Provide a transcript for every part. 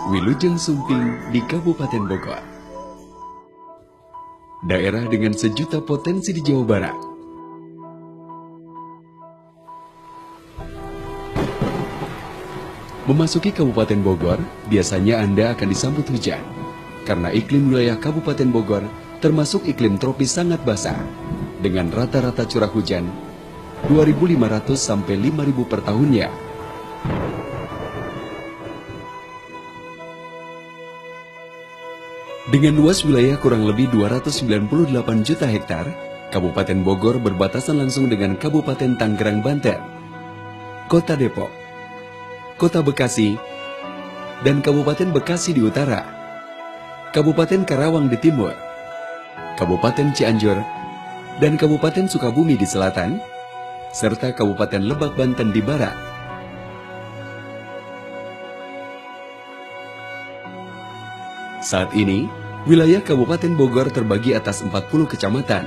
Wilujeng Sumping di Kabupaten Bogor. Daerah dengan sejuta potensi di Jawa Barat. Memasuki Kabupaten Bogor, biasanya Anda akan disambut hujan. Karena iklim wilayah Kabupaten Bogor termasuk iklim tropis sangat basah, dengan rata-rata curah hujan 2.500 sampai 5.000 per tahunnya. Dengan luas wilayah kurang lebih 298 juta hektar, Kabupaten Bogor berbatasan langsung dengan Kabupaten Tangerang, Banten, Kota Depok, Kota Bekasi, dan Kabupaten Bekasi di utara, Kabupaten Karawang di timur, Kabupaten Cianjur, dan Kabupaten Sukabumi di selatan, serta Kabupaten Lebak, Banten di barat. Saat ini, wilayah Kabupaten Bogor terbagi atas 40 kecamatan,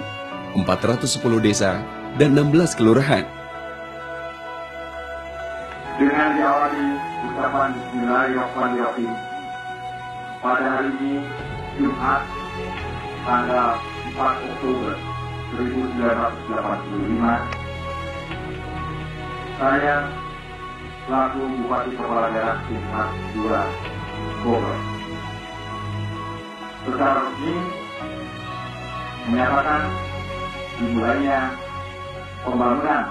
410 desa, dan 16 kelurahan. Dengan diawali ucapan Bismillahirrahmanirrahim, pada hari ini, Jumat, tanggal 4 Oktober 1985, saya selaku Bupati Kepala Daerah Tingkat 2 Bogor secara resmi menyatakan dimulainya pembangunan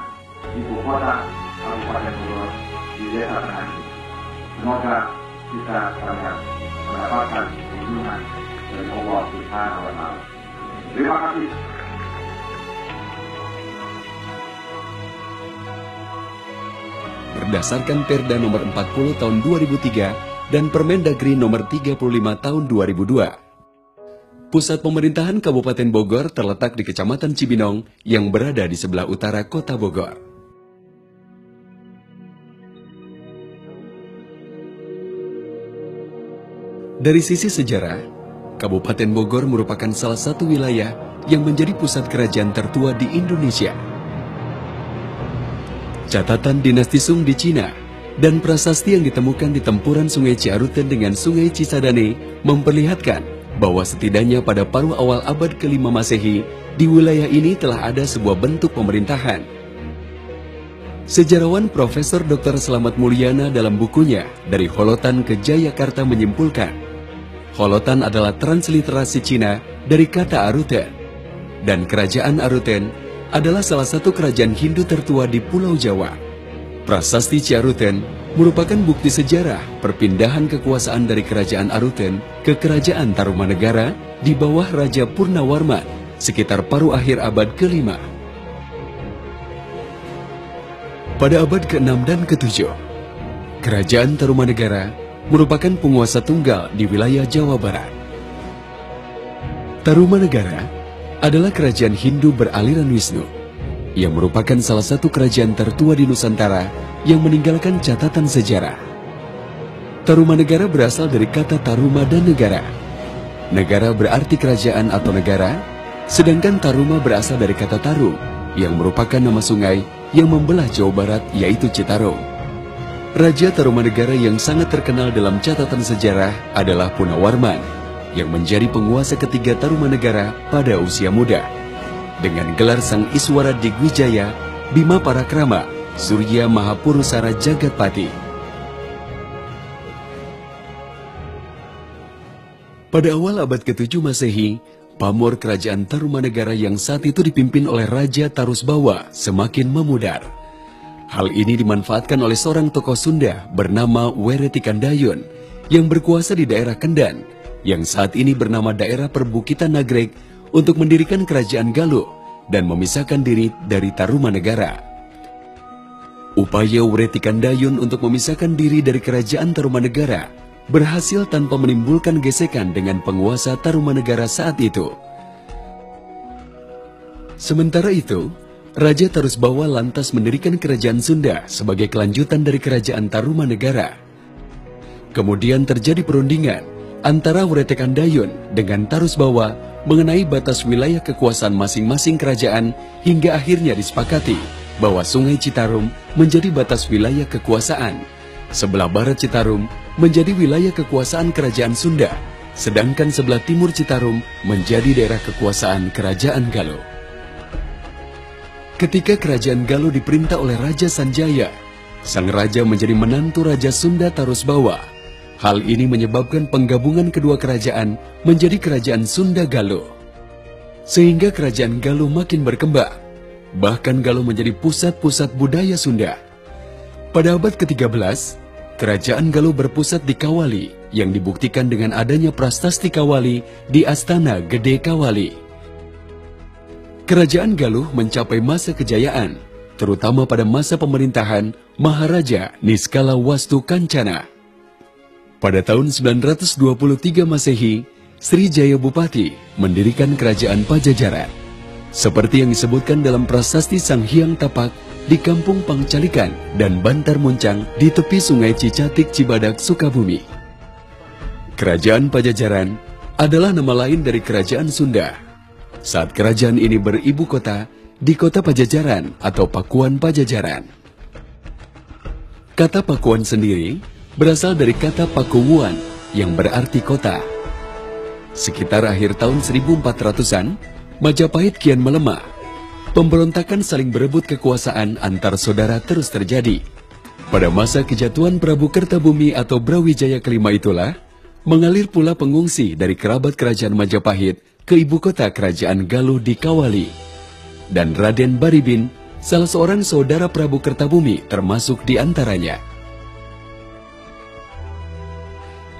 ibu kota Kabupaten Bogor di Desa Tengahing. Semoga kita akan mendapatkan perlindungan dari Allah Subhanahu wa Ta'ala. Terima kasih. Berdasarkan Perda nomor 40 tahun 2003 dan Permendagri nomor 35 tahun 2002. Pusat pemerintahan Kabupaten Bogor terletak di Kecamatan Cibinong yang berada di sebelah utara Kota Bogor. Dari sisi sejarah, Kabupaten Bogor merupakan salah satu wilayah yang menjadi pusat kerajaan tertua di Indonesia. Catatan dinasti Sung di Cina dan prasasti yang ditemukan di tempuran Sungai Ciaruten dengan Sungai Cisadane memperlihatkan bahwa setidaknya pada paruh awal abad ke-5 Masehi, di wilayah ini telah ada sebuah bentuk pemerintahan. Sejarawan Profesor Dr. Slamet Mulyana dalam bukunya Dari Holotan ke Jayakarta menyimpulkan, Holotan adalah transliterasi Cina dari kata Aruten, dan kerajaan Aruten adalah salah satu kerajaan Hindu tertua di Pulau Jawa. Prasasti Ciaruten merupakan bukti sejarah perpindahan kekuasaan dari kerajaan Aruten ke kerajaan Tarumanegara di bawah Raja Purnawarman sekitar paruh akhir abad ke-5. Pada abad ke-6 dan ke-7, kerajaan Tarumanegara merupakan penguasa tunggal di wilayah Jawa Barat. Tarumanegara adalah kerajaan Hindu beraliran Wisnu yang merupakan salah satu kerajaan tertua di Nusantara yang meninggalkan catatan sejarah. Tarumanegara berasal dari kata Taruma dan negara. Negara berarti kerajaan atau negara, sedangkan Taruma berasal dari kata Tarum yang merupakan nama sungai yang membelah Jawa Barat, yaitu Citarum. Raja Tarumanegara yang sangat terkenal dalam catatan sejarah adalah Punawarman, yang menjadi penguasa ketiga Tarumanegara pada usia muda. Dengan gelar Sang Iswara Digwijaya, Bima Parakrama, Surya Mahapurusara Jagatpati. Pada awal abad ke-7 Masehi, pamor kerajaan Tarumanegara yang saat itu dipimpin oleh Raja Tarusbawa semakin memudar. Hal ini dimanfaatkan oleh seorang tokoh Sunda bernama Weretikandayun yang berkuasa di daerah Kendan, yang saat ini bernama daerah Perbukitan Nagreg, untuk mendirikan kerajaan Galuh dan memisahkan diri dari Tarumanegara. Upaya Weretikandayun untuk memisahkan diri dari kerajaan Tarumanegara berhasil tanpa menimbulkan gesekan dengan penguasa Tarumanegara saat itu. Sementara itu, Raja Tarusbawa lantas mendirikan kerajaan Sunda sebagai kelanjutan dari kerajaan Tarumanegara. Kemudian terjadi perundingan antara Weretikandayun dengan Tarusbawa mengenai batas wilayah kekuasaan masing-masing kerajaan, hingga akhirnya disepakati bahwa Sungai Citarum menjadi batas wilayah kekuasaan. Sebelah barat Citarum menjadi wilayah kekuasaan Kerajaan Sunda, sedangkan sebelah timur Citarum menjadi daerah kekuasaan Kerajaan Galuh. Ketika Kerajaan Galuh diperintah oleh Raja Sanjaya, sang raja menjadi menantu Raja Sunda Tarusbawa. Hal ini menyebabkan penggabungan kedua kerajaan menjadi Kerajaan Sunda Galuh. Sehingga Kerajaan Galuh makin berkembang. Bahkan Galuh menjadi pusat-pusat budaya Sunda. Pada abad ke-13, Kerajaan Galuh berpusat di Kawali, yang dibuktikan dengan adanya prasasti Kawali di Astana Gede Kawali. Kerajaan Galuh mencapai masa kejayaan, terutama pada masa pemerintahan Maharaja Niskala Wastu Kancana. Pada tahun 923 Masehi, Sri Jaya Bupati mendirikan Kerajaan Pajajaran. Seperti yang disebutkan dalam prasasti Sang Hyang Tapak di Kampung Pangcalikan dan Bantar Muncang di tepi Sungai Cicatik Cibadak, Sukabumi. Kerajaan Pajajaran adalah nama lain dari Kerajaan Sunda. Saat kerajaan ini beribu kota di kota Pajajaran atau Pakuan Pajajaran. Kata Pakuan sendiri berasal dari kata Pakuwuan yang berarti kota. Sekitar akhir tahun 1400-an, Majapahit kian melemah. Pemberontakan saling berebut kekuasaan antar saudara terus terjadi. Pada masa kejatuhan Prabu Kertabumi atau Brawijaya kelima itulah, mengalir pula pengungsi dari kerabat kerajaan Majapahit ke ibu kota Kerajaan Galuh di Kawali. Dan Raden Baribin, salah seorang saudara Prabu Kertabumi, termasuk di antaranya.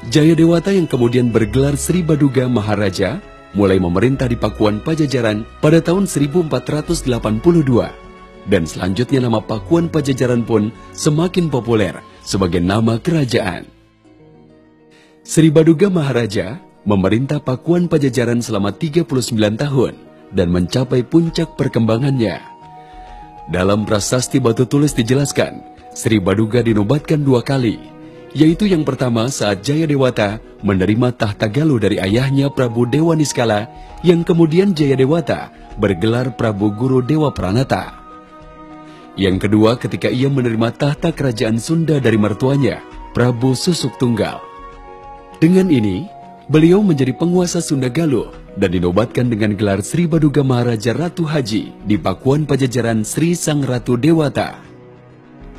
Jayadewata yang kemudian bergelar Sri Baduga Maharaja, mulai memerintah di Pakuan Pajajaran pada tahun 1482. Dan selanjutnya nama Pakuan Pajajaran pun semakin populer sebagai nama kerajaan. Sri Baduga Maharaja memerintah Pakuan Pajajaran selama 39 tahun dan mencapai puncak perkembangannya. Dalam prasasti batu tulis dijelaskan, Sri Baduga dinobatkan 2 kali, yaitu yang pertama saat Jayadewata menerima tahta Galuh dari ayahnya Prabu Dewa Niskala, yang kemudian Jayadewata bergelar Prabu Guru Dewa Pranata. Yang kedua ketika ia menerima tahta kerajaan Sunda dari mertuanya, Prabu Susuk Tunggal. Dengan ini, beliau menjadi penguasa Sunda Galuh dan dinobatkan dengan gelar Sri Baduga Maharaja Ratu Haji di Pakuan Pajajaran Sri Sang Ratu Dewata.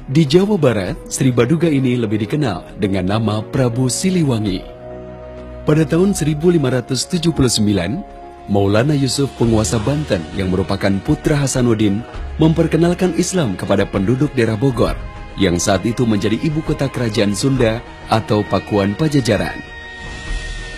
Di Jawa Barat, Sri Baduga ini lebih dikenal dengan nama Prabu Siliwangi. Pada tahun 1579, Maulana Yusuf penguasa Banten yang merupakan putra Hasanuddin memperkenalkan Islam kepada penduduk daerah Bogor yang saat itu menjadi ibu kota kerajaan Sunda atau Pakuan Pajajaran.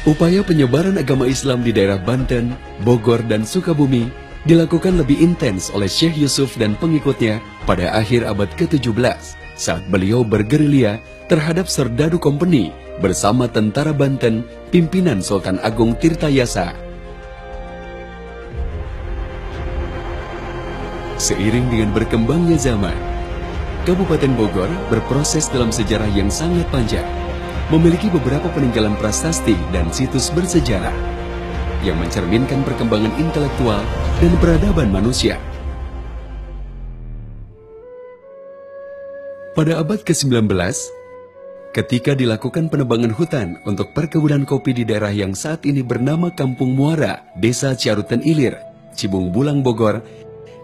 Upaya penyebaran agama Islam di daerah Banten, Bogor, dan Sukabumi dilakukan lebih intens oleh Syekh Yusuf dan pengikutnya pada akhir abad ke-17 saat beliau bergerilya terhadap Serdadu Company bersama tentara Banten pimpinan Sultan Agung Tirtayasa. Seiring dengan berkembangnya zaman, Kabupaten Bogor berproses dalam sejarah yang sangat panjang, memiliki beberapa peninggalan prasasti dan situs bersejarah yang mencerminkan perkembangan intelektual dan peradaban manusia. Pada abad ke-19, ketika dilakukan penebangan hutan untuk perkebunan kopi di daerah yang saat ini bernama Kampung Muara, Desa Ciarutan Ilir, Cibung Bulang, Bogor,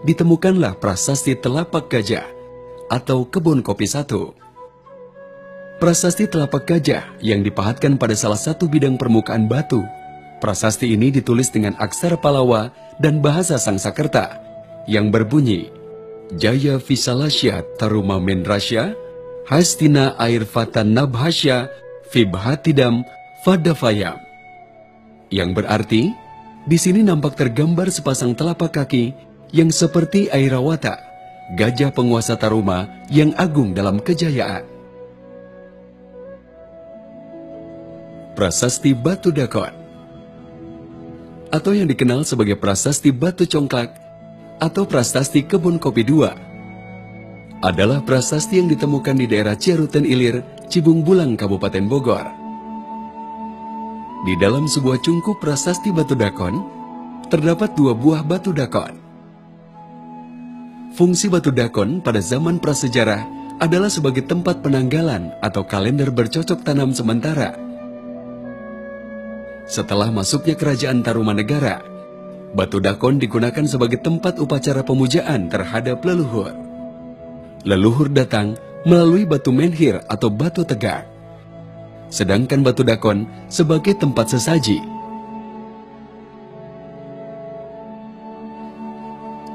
ditemukanlah prasasti Telapak Gajah atau Kebun Kopi 1. Prasasti Telapak Gajah yang dipahatkan pada salah satu bidang permukaan batu. Prasasti ini ditulis dengan aksara Palawa dan bahasa Sangsakerta yang berbunyi Jaya Visalasya Taruma Mendrasya Hastina Air Fata Nabhasya Fibhatidam Fadafayam, yang berarti di sini nampak tergambar sepasang telapak kaki yang seperti Airawata, gajah penguasa Taruma yang agung dalam kejayaan. Prasasti Batu Dakon atau yang dikenal sebagai Prasasti Batu Congklak atau Prasasti Kebun Kopi 2 adalah prasasti yang ditemukan di daerah Ciarutan Ilir, Cibung Bulang, Kabupaten Bogor. Di dalam sebuah cungkup prasasti Batu Dakon terdapat 2 buah batu dakon. Fungsi batu dakon pada zaman prasejarah adalah sebagai tempat penanggalan atau kalender bercocok tanam sementara. Setelah masuknya kerajaan Tarumanegara, Batu Dakon digunakan sebagai tempat upacara pemujaan terhadap leluhur. Leluhur datang melalui batu menhir atau batu tegak, sedangkan Batu Dakon sebagai tempat sesaji.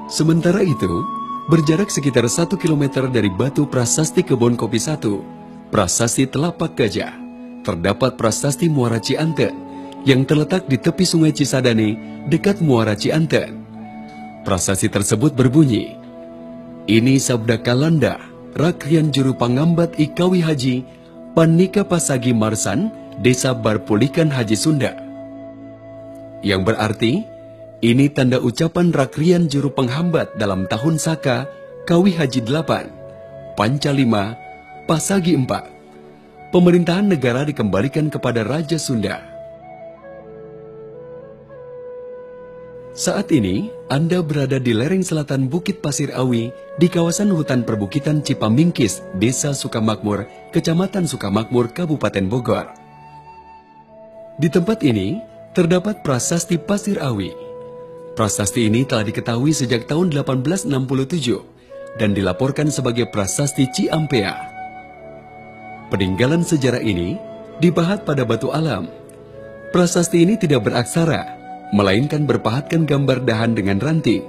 Sementara itu, berjarak sekitar 1 km dari batu prasasti Kebon Kopi 1, Prasasti Telapak Gajah, terdapat prasasti Muara Cianten yang terletak di tepi Sungai Cisadane dekat Muara Cianten. Prasasti tersebut berbunyi, "Ini sabda Kalanda, Rakrian Juru Pangambat Ikawi Haji, Panika Pasagi Marsan, Desa Barpulikan Haji Sunda." Yang berarti, ini tanda ucapan Rakrian Juru Penghambat dalam tahun Saka, Kawi Haji 8, Panca 5, Pasagi 4. Pemerintahan negara dikembalikan kepada Raja Sunda. Saat ini, Anda berada di lereng selatan Bukit Pasir Awi di kawasan hutan perbukitan Cipamingkis, Desa Sukamakmur, Kecamatan Sukamakmur, Kabupaten Bogor. Di tempat ini, terdapat prasasti Pasir Awi. Prasasti ini telah diketahui sejak tahun 1867 dan dilaporkan sebagai prasasti Ciampea. Peninggalan sejarah ini dipahat pada batu alam. Prasasti ini tidak beraksara, melainkan berpahatkan gambar dahan dengan ranting,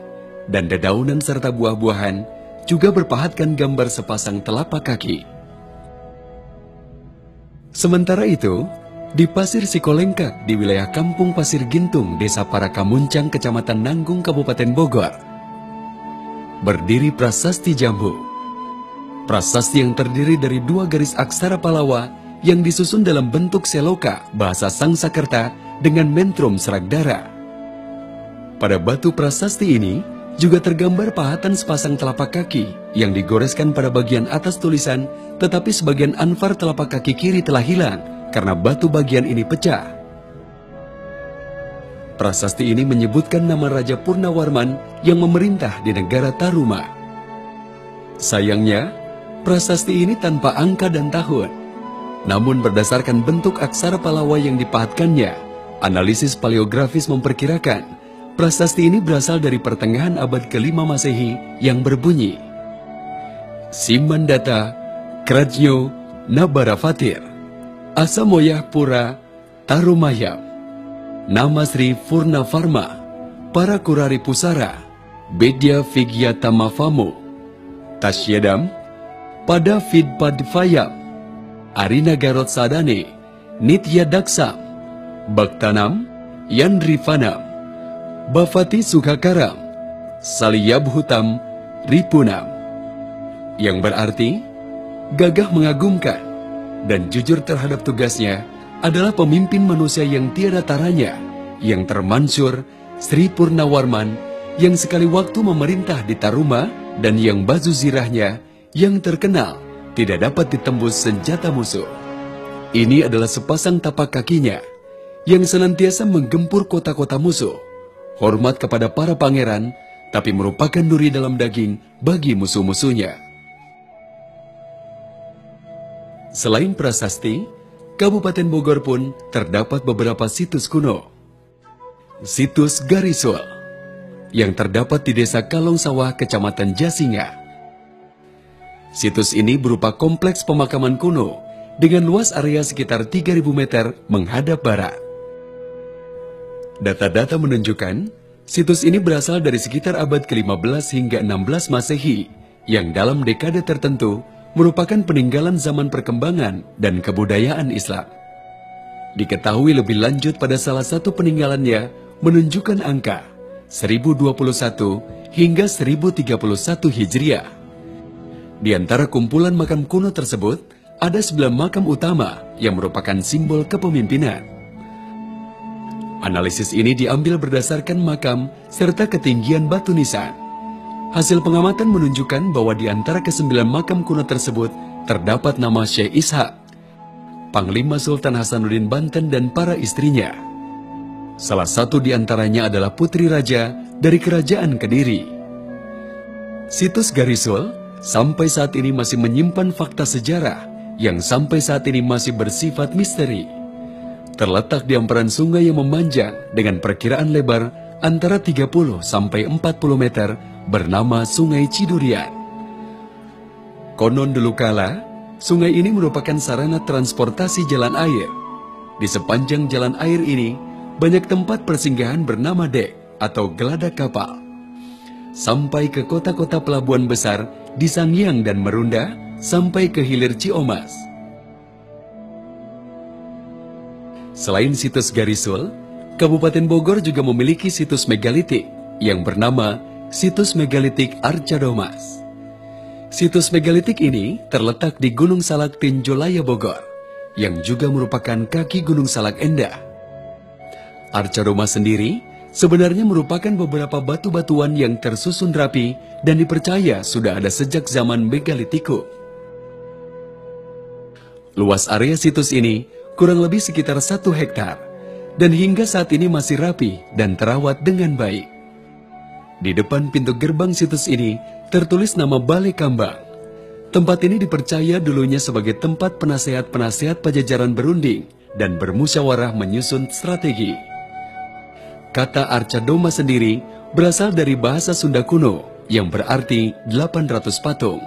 dan dedaunan serta buah-buahan juga berpahatkan gambar sepasang telapak kaki. Sementara itu, di Pasir Sikolengkak di wilayah Kampung Pasir Gintung, Desa Parakamuncang, Kecamatan Nanggung, Kabupaten Bogor, berdiri Prasasti Jambu. Prasasti yang terdiri dari 2 garis aksara Palawa yang disusun dalam bentuk seloka bahasa Sangsakerta dengan mentrum Sragdara. Pada batu prasasti ini juga tergambar pahatan sepasang telapak kaki yang digoreskan pada bagian atas tulisan, tetapi sebagian anfar telapak kaki kiri telah hilang karena batu bagian ini pecah. Prasasti ini menyebutkan nama Raja Purnawarman yang memerintah di negara Taruma. Sayangnya, prasasti ini tanpa angka dan tahun. Namun berdasarkan bentuk aksara Palawa yang dipahatkannya, analisis paleografis memperkirakan prasasti ini berasal dari pertengahan abad ke-5 Masehi yang berbunyi, "Simandata Krajnyo Nabarafatir Asamoyah Pura Tarumayam Nama Sri Furna Farma Parakurari Pusara Bedya Vigya Tamafamo Tasyedam Pada Fidpadfayam Arina Garot Sadane Nitya Daksam Baktanam Yandrifanam Bafati Sukakaram Saliyabhutam Ripunam," yang berarti gagah mengagumkan dan jujur terhadap tugasnya adalah pemimpin manusia yang tiada taranya, yang termansur Sri Purnawarman yang sekali waktu memerintah di Taruma dan yang baju zirahnya yang terkenal tidak dapat ditembus senjata musuh. Ini adalah sepasang tapak kakinya yang senantiasa menggempur kota-kota musuh, hormat kepada para pangeran, tapi merupakan duri dalam daging bagi musuh-musuhnya. Selain prasasti, Kabupaten Bogor pun terdapat beberapa situs kuno. Situs Garisul, yang terdapat di Desa Kalong Sawah, Kecamatan Jasinga. Situs ini berupa kompleks pemakaman kuno dengan luas area sekitar 3.000 meter menghadap barat. Data-data menunjukkan, situs ini berasal dari sekitar abad ke-15 hingga 16 Masehi, yang dalam dekade tertentu merupakan peninggalan zaman perkembangan dan kebudayaan Islam. Diketahui lebih lanjut pada salah satu peninggalannya menunjukkan angka 1021 hingga 1031 Hijriah. Di antara kumpulan makam kuno tersebut, ada 9 makam utama yang merupakan simbol kepemimpinan. Analisis ini diambil berdasarkan makam serta ketinggian batu nisan. Hasil pengamatan menunjukkan bahwa di antara ke-9 makam kuno tersebut terdapat nama Syekh Ishaq, Panglima Sultan Hasanuddin Banten dan para istrinya. Salah satu di antaranya adalah putri raja dari Kerajaan Kediri. Situs Garisul sampai saat ini masih menyimpan fakta sejarah yang sampai saat ini masih bersifat misteri. Terletak di hamparan sungai yang memanjang dengan perkiraan lebar antara 30 sampai 40 meter bernama Sungai Cidurian. Konon dulu kala, sungai ini merupakan sarana transportasi jalan air. Di sepanjang jalan air ini, banyak tempat persinggahan bernama dek atau geladak kapal. Sampai ke kota-kota pelabuhan besar di Sangiang dan Merunda, sampai ke hilir Ciomas. Selain situs Garisul, Kabupaten Bogor juga memiliki situs megalitik yang bernama Situs Megalitik Arca Domas. Situs megalitik ini terletak di Gunung Salak Tinjolaya Bogor, yang juga merupakan kaki Gunung Salak Endah. Arca Domas sendiri sebenarnya merupakan beberapa batu-batuan yang tersusun rapi dan dipercaya sudah ada sejak zaman megalitikum. Luas area situs ini kurang lebih sekitar 1 hektar, dan hingga saat ini masih rapi dan terawat dengan baik. Di depan pintu gerbang situs ini tertulis nama Balai Kambang. Tempat ini dipercaya dulunya sebagai tempat penasehat-penasehat Pajajaran berunding dan bermusyawarah menyusun strategi. Kata Arca Domas sendiri berasal dari bahasa Sunda kuno yang berarti 800 patung.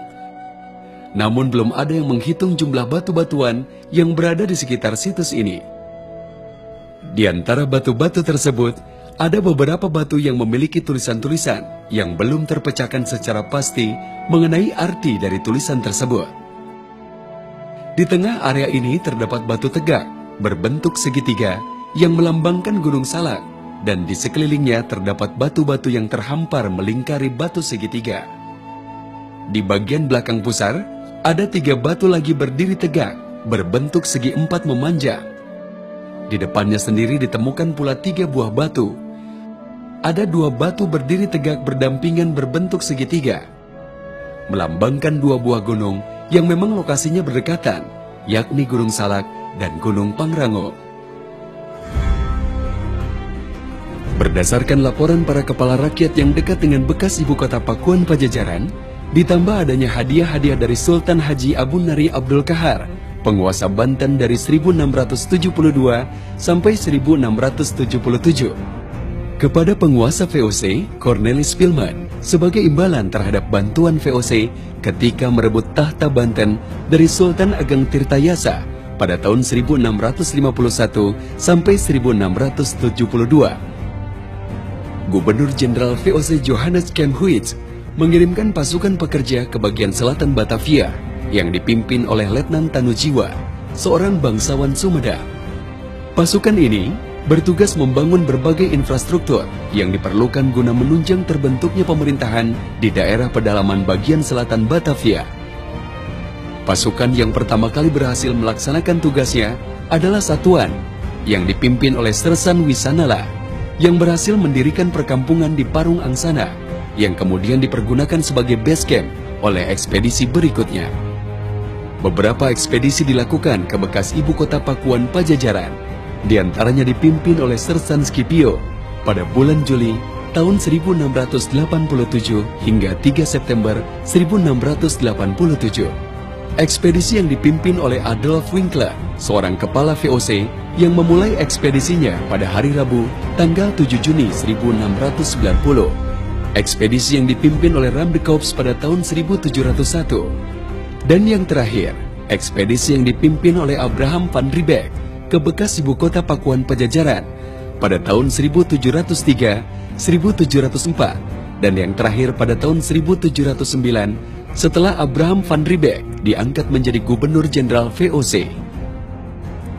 Namun belum ada yang menghitung jumlah batu-batuan yang berada di sekitar situs ini. Di antara batu-batu tersebut, ada beberapa batu yang memiliki tulisan-tulisan yang belum terpecahkan secara pasti mengenai arti dari tulisan tersebut. Di tengah area ini terdapat batu tegak berbentuk segitiga yang melambangkan Gunung Salak, dan di sekelilingnya terdapat batu-batu yang terhampar melingkari batu segitiga. Di bagian belakang pusar, ada 3 batu lagi berdiri tegak berbentuk segi 4 memanjang. Di depannya sendiri ditemukan pula 3 buah batu. Ada 2 batu berdiri tegak berdampingan berbentuk segitiga, melambangkan 2 buah gunung yang memang lokasinya berdekatan, yakni Gunung Salak dan Gunung Pangrango. Berdasarkan laporan para kepala rakyat yang dekat dengan bekas ibu kota Pakuan Pajajaran, ditambah adanya hadiah-hadiah dari Sultan Haji Abu Nari Abdul Kahar, penguasa Banten dari 1672 sampai 1677. Kepada penguasa VOC, Cornelis Pilman, sebagai imbalan terhadap bantuan VOC ketika merebut tahta Banten dari Sultan Ageng Tirtayasa pada tahun 1651 sampai 1672. Gubernur Jenderal VOC Johannes Kemhuis mengirimkan pasukan pekerja ke bagian selatan Batavia yang dipimpin oleh Letnan Tanujiwa, seorang bangsawan Sumedang. Pasukan ini bertugas membangun berbagai infrastruktur yang diperlukan guna menunjang terbentuknya pemerintahan di daerah pedalaman bagian selatan Batavia. Pasukan yang pertama kali berhasil melaksanakan tugasnya adalah satuan yang dipimpin oleh Sersan Wisanala, yang berhasil mendirikan perkampungan di Parung Angsana, yang kemudian dipergunakan sebagai base camp oleh ekspedisi berikutnya. Beberapa ekspedisi dilakukan ke bekas ibu kota Pakuan Pajajaran, di antaranya dipimpin oleh Sersan Scipio pada bulan Juli tahun 1687 hingga 3 September 1687. Ekspedisi yang dipimpin oleh Adolf Winkler, seorang kepala VOC yang memulai ekspedisinya pada hari Rabu tanggal 7 Juni 1690. Ekspedisi yang dipimpin oleh Ram de Corps pada tahun 1701. Dan yang terakhir, ekspedisi yang dipimpin oleh Abraham van Riebeeck ke bekas ibu kota Pakuan Pajajaran pada tahun 1703, 1704, dan yang terakhir pada tahun 1709 setelah Abraham van Riebeeck diangkat menjadi Gubernur Jenderal VOC.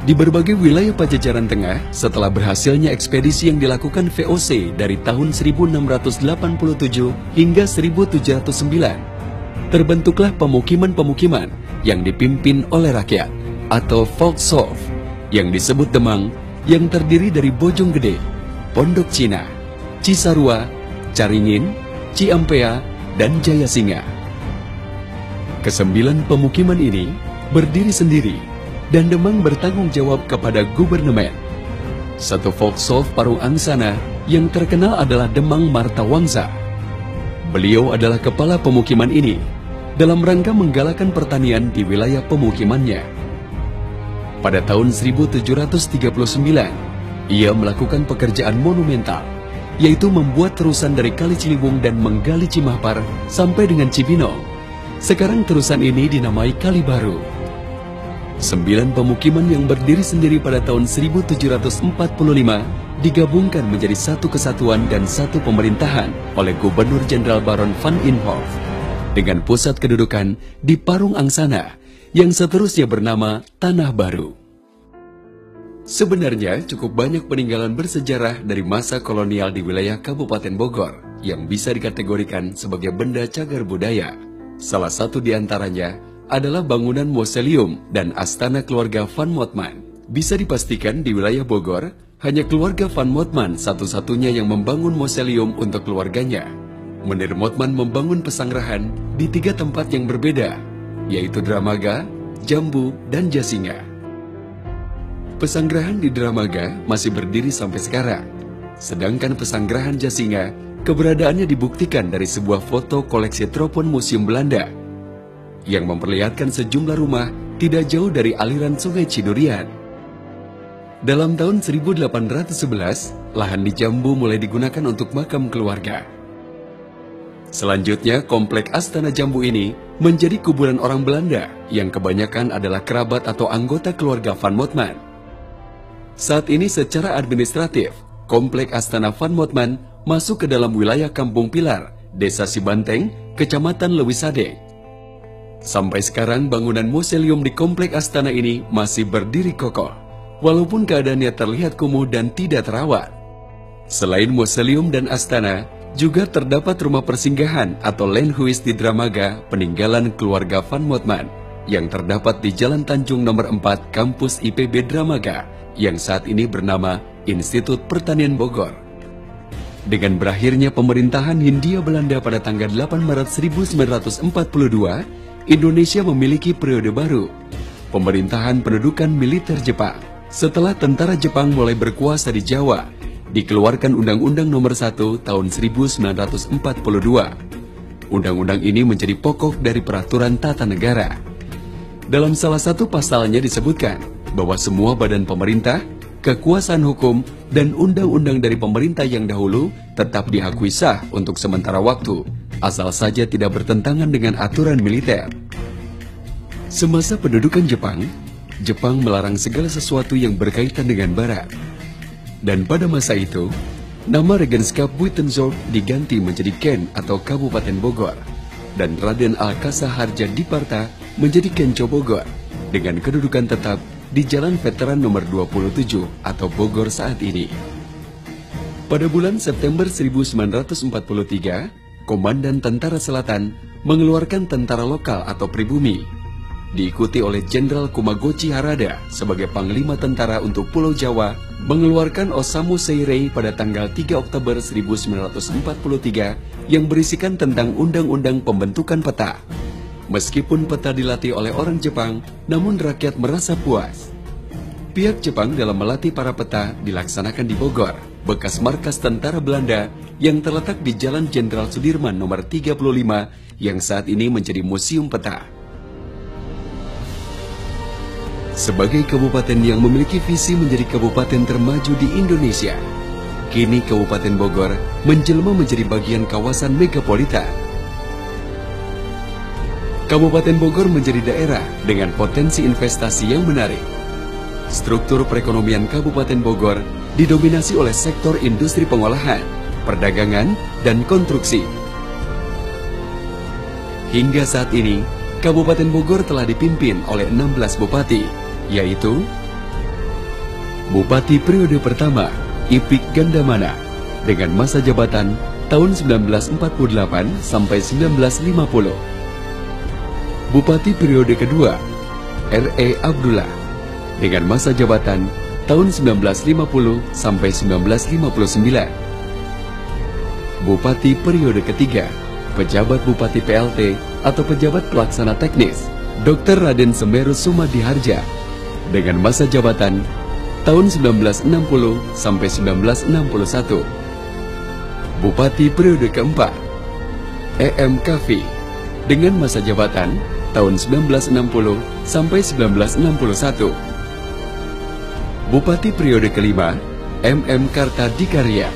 Di berbagai wilayah Pajajaran Tengah, setelah berhasilnya ekspedisi yang dilakukan VOC dari tahun 1687 hingga 1709, terbentuklah pemukiman-pemukiman yang dipimpin oleh rakyat atau Volkshof, yang disebut Demang, yang terdiri dari Bojonggede, Pondok Cina, Cisarua, Caringin, Ciampea, dan Jayasinga. Kesembilan pemukiman ini berdiri sendiri, dan Demang bertanggung jawab kepada gubernemen. Satu Volkshof Parung Angsana yang terkenal adalah Demang Martawangsa. Beliau adalah kepala pemukiman ini, dalam rangka menggalakkan pertanian di wilayah pemukimannya. Pada tahun 1739, ia melakukan pekerjaan monumental, yaitu membuat terusan dari Kali Ciliwung dan menggali Cimahpar sampai dengan Cibinong. Sekarang terusan ini dinamai Kali Baru. 9 pemukiman yang berdiri sendiri pada tahun 1745 digabungkan menjadi satu kesatuan dan satu pemerintahan oleh Gubernur Jenderal Baron van Imhoff dengan pusat kedudukan di Parung Angsana yang seterusnya bernama Tanah Baru. Sebenarnya cukup banyak peninggalan bersejarah dari masa kolonial di wilayah Kabupaten Bogor yang bisa dikategorikan sebagai benda cagar budaya. Salah satu di antaranya adalah bangunan Mausoleum dan Astana keluarga Van Motman. Bisa dipastikan di wilayah Bogor, hanya keluarga Van Motman satu-satunya yang membangun mausoleum untuk keluarganya. Menir Motman membangun pesanggrahan di 3 tempat yang berbeda, yaitu Dramaga, Jambu, dan Jasinga. Pesanggrahan di Dramaga masih berdiri sampai sekarang, sedangkan pesanggrahan Jasinga keberadaannya dibuktikan dari sebuah foto koleksi teropon Museum Belanda yang memperlihatkan sejumlah rumah tidak jauh dari aliran Sungai Cidurian. Dalam tahun 1811, lahan di Jambu mulai digunakan untuk makam keluarga. Selanjutnya, komplek Astana Jambu ini menjadi kuburan orang Belanda yang kebanyakan adalah kerabat atau anggota keluarga Van Motman. Saat ini secara administratif, komplek Astana Van Motman masuk ke dalam wilayah Kampung Pilar, Desa Sibanteng, Kecamatan Lewisade. Sampai sekarang bangunan mausoleum di komplek Astana ini masih berdiri kokoh, walaupun keadaannya terlihat kumuh dan tidak terawat. Selain mausoleum dan Astana, juga terdapat rumah persinggahan atau landhuis di Dramaga peninggalan keluarga Van Motman yang terdapat di Jalan Tanjung nomor 4 Kampus IPB Dramaga yang saat ini bernama Institut Pertanian Bogor. Dengan berakhirnya pemerintahan Hindia Belanda pada tanggal 8 Maret 1942, Indonesia memiliki periode baru, pemerintahan pendudukan militer Jepang. Setelah tentara Jepang mulai berkuasa di Jawa, dikeluarkan Undang-Undang Nomor 1 Tahun 1942. Undang-undang ini menjadi pokok dari peraturan tata negara. Dalam salah satu pasalnya disebutkan bahwa semua badan pemerintah, kekuasaan hukum, dan undang-undang dari pemerintah yang dahulu tetap diakui sah untuk sementara waktu, asal saja tidak bertentangan dengan aturan militer. Semasa pendudukan Jepang, Jepang melarang segala sesuatu yang berkaitan dengan Barat. Dan pada masa itu, nama Regenskap Buitenzorg diganti menjadi Ken atau Kabupaten Bogor, dan Raden Alkasa Harja Diparta menjadi Kenco Bogor, dengan kedudukan tetap di Jalan Veteran nomor 27 atau Bogor saat ini. Pada bulan September 1943, Komandan Tentara Selatan mengeluarkan tentara lokal atau pribumi, diikuti oleh Jenderal Kumagochi Harada sebagai Panglima Tentara untuk Pulau Jawa, mengeluarkan Osamu Seirei pada tanggal 3 Oktober 1943 yang berisikan tentang Undang-Undang Pembentukan Peta. Meskipun peta dilatih oleh orang Jepang, namun rakyat merasa puas. Pihak Jepang dalam melatih para peta dilaksanakan di Bogor, bekas markas tentara Belanda yang terletak di Jalan Jenderal Sudirman nomor 35 yang saat ini menjadi Museum Peta. Sebagai kabupaten yang memiliki visi menjadi kabupaten termaju di Indonesia, kini Kabupaten Bogor menjelma menjadi bagian kawasan megapolitan. Kabupaten Bogor menjadi daerah dengan potensi investasi yang menarik. Struktur perekonomian Kabupaten Bogor didominasi oleh sektor industri pengolahan, perdagangan, dan konstruksi. Hingga saat ini, Kabupaten Bogor telah dipimpin oleh 16 bupati, yaitu Bupati periode pertama, Ipik Gandamana, dengan masa jabatan tahun 1948 sampai 1950. Bupati periode kedua, R.E. Abdullah, dengan masa jabatan tahun 1950 sampai 1959. Bupati periode ketiga, pejabat Bupati PLT atau pejabat pelaksana teknis, Dr. Raden Semeru Sumadi Harja, dengan masa jabatan tahun 1960 sampai 1961. Bupati periode keempat, E.M. Kafi, dengan masa jabatan tahun 1960 sampai 1961. Bupati periode kelima, MM Kartadikarya,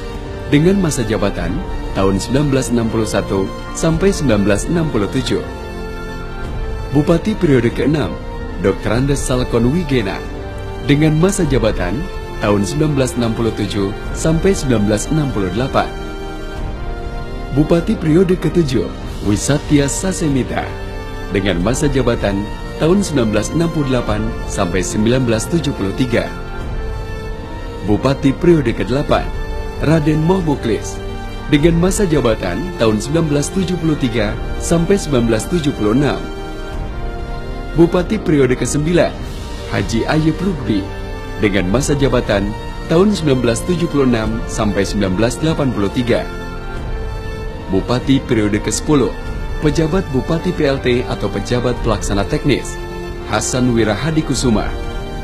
dengan masa jabatan tahun 1961 sampai 1967. Bupati periode keenam, Dr. Andes Salkon Wigena, dengan masa jabatan tahun 1967 sampai 1968. Bupati periode ketujuh, Wisatya Sasemita, dengan masa jabatan tahun 1968 sampai 1973. Bupati periode ke-8, Raden Mohmuklis, dengan masa jabatan tahun 1973 sampai 1976. Bupati periode ke-9, Haji Ayub Rugbi, dengan masa jabatan tahun 1976 sampai 1983. Bupati periode ke-10, pejabat Bupati PLT atau pejabat pelaksana teknis, Hasan Wirahadikusuma,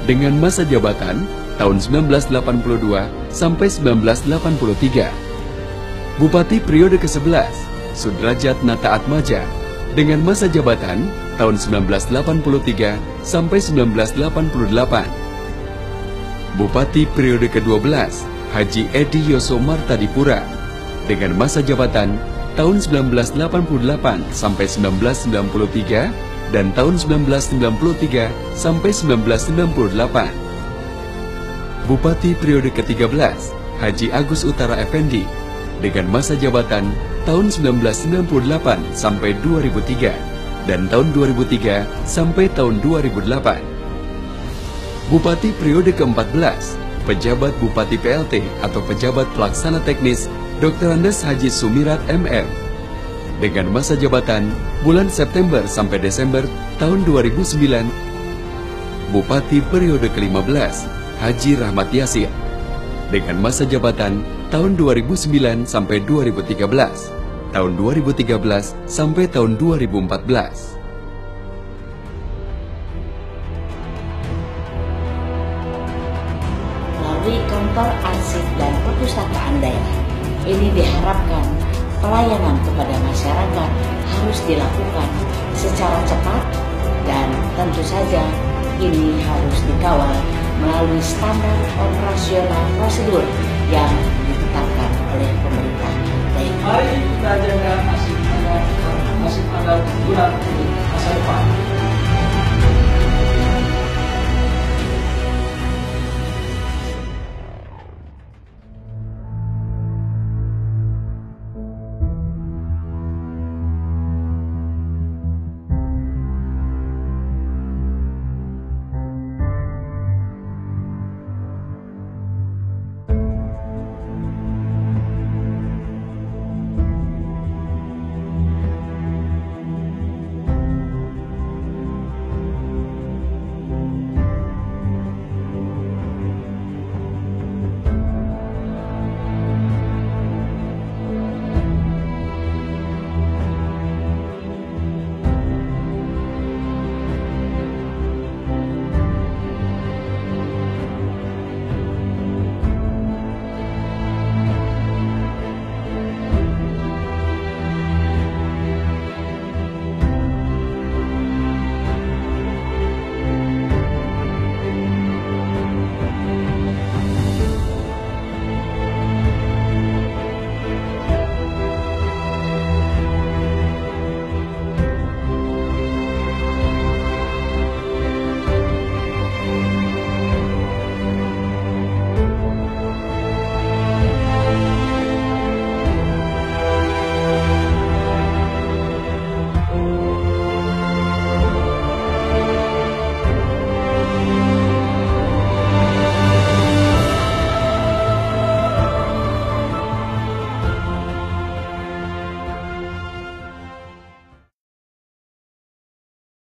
dengan masa jabatan tahun 1982 sampai 1983. Bupati periode ke-11, Sudrajat Nata Atmaja, dengan masa jabatan tahun 1983 sampai 1988. Bupati periode ke-12, Haji Edi Yoso Martadipura, dengan masa jabatan tahun 1988 sampai 1993 dan tahun 1993 sampai 1998. Bupati periode ke-13, Haji Agus Utara Effendi, dengan masa jabatan tahun 1998 sampai 2003 dan tahun 2003 sampai tahun 2008. Bupati periode ke-14, pejabat Bupati PLT atau pejabat pelaksana teknis Dr. Andes Haji Sumirat MM, dengan masa jabatan bulan September sampai Desember tahun 2009. Bupati periode ke-15, Haji Rahmat Yasir, dengan masa jabatan tahun 2009 sampai 2013, tahun 2013 sampai tahun 2014. Melalui kantor arsip dan perpustakaan daerah, ini diharapkan pelayanan kepada masyarakat harus dilakukan secara cepat dan tentu saja ini harus dikawal melalui standar operasional prosedur yang ditetapkan oleh pemerintah. Mari kita jaga masih ada bulan